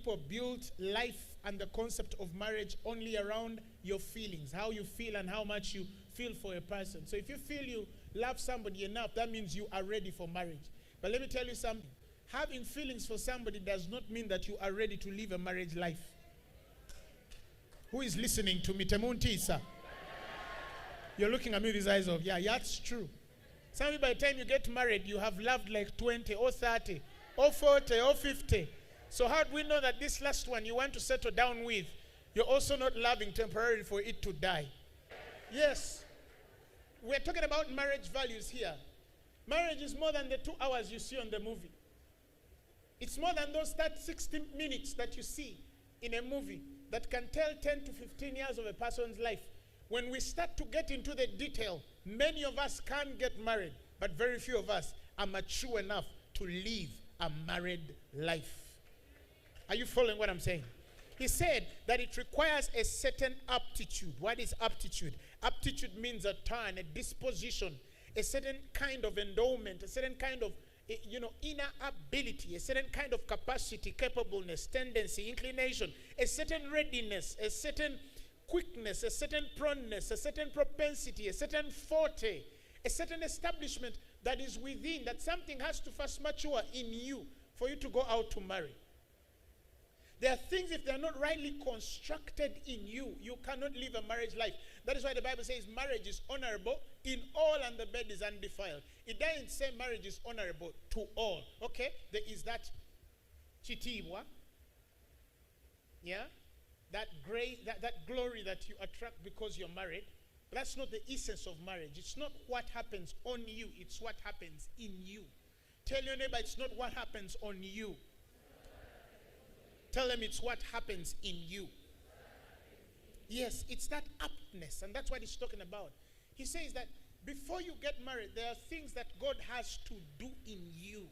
people build life and the concept of marriage only around your feelings, how you feel and how much you feel for a person. So if you feel you love somebody enough, that means you are ready for marriage. But let me tell you something. Having feelings for somebody does not mean that you are ready to live a marriage life. Who is listening to me? Temunti, sir. You're looking at me with these eyes of, yeah, that's true. Some of you, by the time you get married, you have loved like 20 or 30 or 40 or 50. So how do we know that this last one you want to settle down with, you're also not loving temporarily for it to die? Yes. We're talking about marriage values here. Marriage is more than the 2 hours you see on the movie. It's more than those 60 minutes that you see in a movie that can tell 10 to 15 years of a person's life. When we start to get into the detail, many of us can get married, but very few of us are mature enough to live a married life. Are you following what I'm saying? He said that it requires a certain aptitude. What is aptitude? Aptitude means a turn, a disposition, a certain kind of endowment, a certain kind of inner ability, a certain kind of capacity, capableness, tendency, inclination, a certain readiness, a certain quickness, a certain proneness, a certain propensity, a certain forte, a certain establishment that is within, that something has to first mature in you for you to go out to marry. There are things, if they're not rightly constructed in you, you cannot live a marriage life. That is why the Bible says marriage is honorable in all and the bed is undefiled. It doesn't say marriage is honorable to all. Okay? There is that chitibwa. Yeah? That glory that you attract because you're married. But that's not the essence of marriage. It's not what happens on you. It's what happens in you. Tell your neighbor it's not what happens on you. Tell them it's what happens in you. Yes, it's that aptness, and that's what he's talking about. He says that before you get married, there are things that God has to do in you.